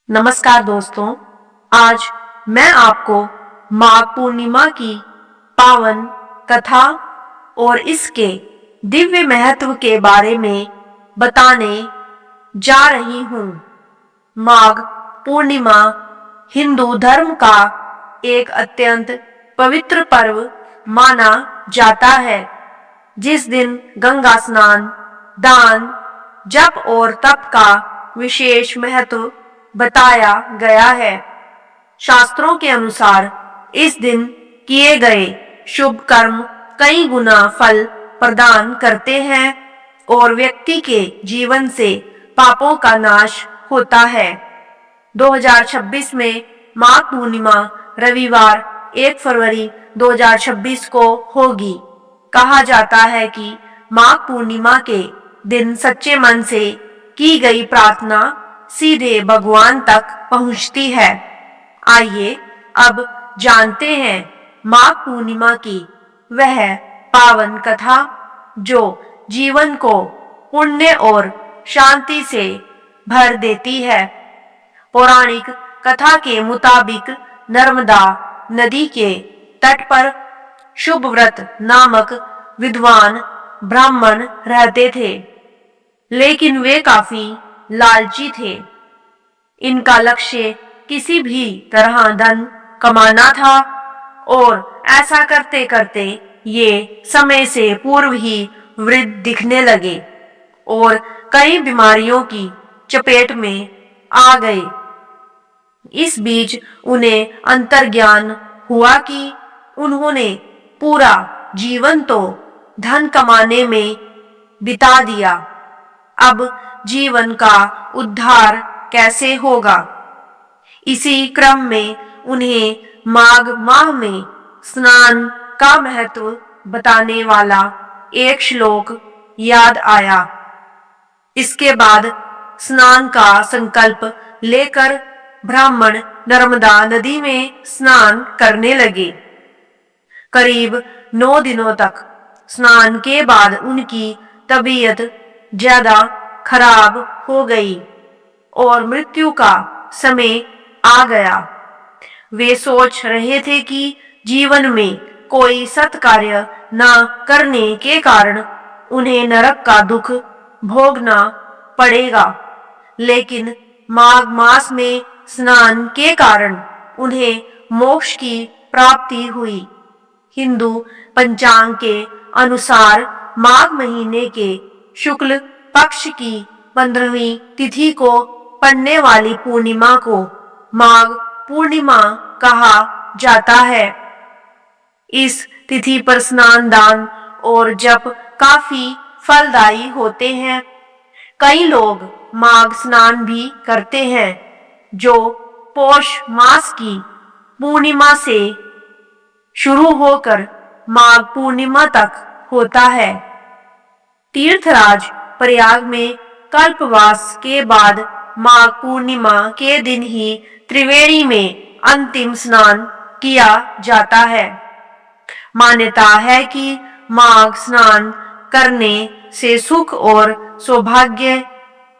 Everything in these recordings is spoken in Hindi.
नमस्कार दोस्तों। आज मैं आपको माघ पूर्णिमा की पावन कथा और इसके दिव्य महत्व के बारे में बताने जा रही हूँ। माघ पूर्णिमा हिंदू धर्म का एक अत्यंत पवित्र पर्व माना जाता है, जिस दिन गंगा स्नान, दान, जप और तप का विशेष महत्व बताया गया है। शास्त्रों के अनुसार इस दिन किए गए शुभ कर्म कई गुना फल प्रदान करते हैं और व्यक्ति के जीवन से पापों का नाश होता है। 2026 में माघ पूर्णिमा रविवार 1 फरवरी 2026 को होगी। कहा जाता है कि माघ पूर्णिमा के दिन सच्चे मन से की गई प्रार्थना सीधे भगवान तक पहुंचती है। आइए अब जानते हैं माघ पूर्णिमा की वह पावन कथा जो जीवन को पुण्य और शांति से भर देती है। पौराणिक कथा के मुताबिक नर्मदा नदी के तट पर शुभव्रत नामक विद्वान ब्राह्मण रहते थे, लेकिन वे काफी लालची थे। इनका लक्ष्य किसी भी तरह धन कमाना था और ऐसा करते करते ये समय से पूर्व ही वृद्ध दिखने लगे और कई बीमारियों की चपेट में आ गए। इस बीच उन्हें अंतर्ज्ञान हुआ कि उन्होंने पूरा जीवन तो धन कमाने में बिता दिया, अब जीवन का उद्धार कैसे होगा। इसी क्रम में उन्हें माघ माह में स्नान का महत्व बताने वाला एक श्लोक याद आया। इसके बाद स्नान का संकल्प लेकर ब्राह्मण नर्मदा नदी में स्नान करने लगे। करीब 9 दिनों तक स्नान के बाद उनकी तबीयत ज्यादा खराब हो गई और मृत्यु का समय आ गया। वे सोच रहे थे कि जीवन में कोई सत्कार्य न करने के कारण उन्हें नरक का दुख भोगना पड़ेगा, लेकिन माघ मास में स्नान के कारण उन्हें मोक्ष की प्राप्ति हुई। हिंदू पंचांग के अनुसार माघ महीने के शुक्ल पक्ष की 15वीं तिथि को पड़ने वाली पूर्णिमा को माघ पूर्णिमा कहा जाता है। इस तिथि पर स्नान, दान और जप काफी फलदायी होते हैं। कई लोग माघ स्नान भी करते हैं, जो पौष मास की पूर्णिमा से शुरू होकर माघ पूर्णिमा तक होता है। तीर्थराज प्रयाग में कल्पवास के बाद माघ पूर्णिमा के दिन ही त्रिवेणी में अंतिम स्नान किया जाता है। मान्यता है कि माघ स्नान करने से सुख और सौभाग्य,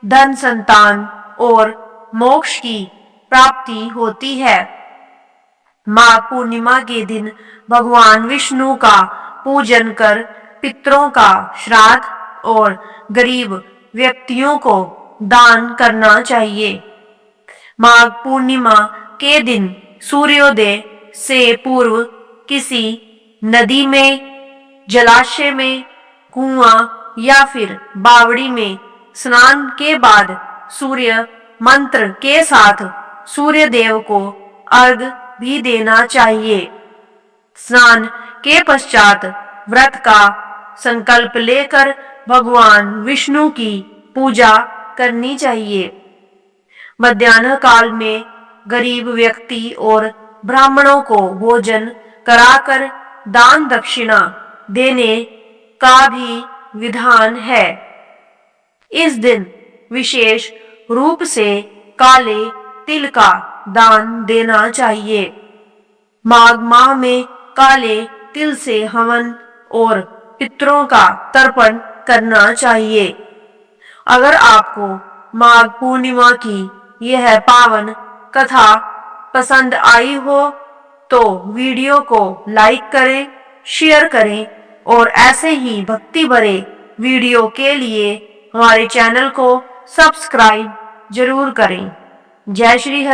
धन, संतान और मोक्ष की प्राप्ति होती है। माघ पूर्णिमा के दिन भगवान विष्णु का पूजन कर पितरों का श्राद्ध और गरीब व्यक्तियों को दान करना चाहिए। माघ पूर्णिमा के दिन सूर्योदय से पूर्व किसी नदी में, जलाशय में, कुआं या फिर बावड़ी में स्नान के बाद सूर्य मंत्र के साथ सूर्य देव को अर्घ भी देना चाहिए। स्नान के पश्चात व्रत का संकल्प लेकर भगवान विष्णु की पूजा करनी चाहिए। मध्याह्न काल में गरीब व्यक्ति और ब्राह्मणों को भोजन कराकर दान दक्षिणा देने का भी विधान है। इस दिन विशेष रूप से काले तिल का दान देना चाहिए। माघ माह में काले तिल से हवन और पितरों का तर्पण करना चाहिए। अगर आपको माघ पूर्णिमा की यह पावन कथा पसंद आई हो तो वीडियो को लाइक करें, शेयर करें और ऐसे ही भक्ति भरे वीडियो के लिए हमारे चैनल को सब्सक्राइब जरूर करें। जय श्री हरि।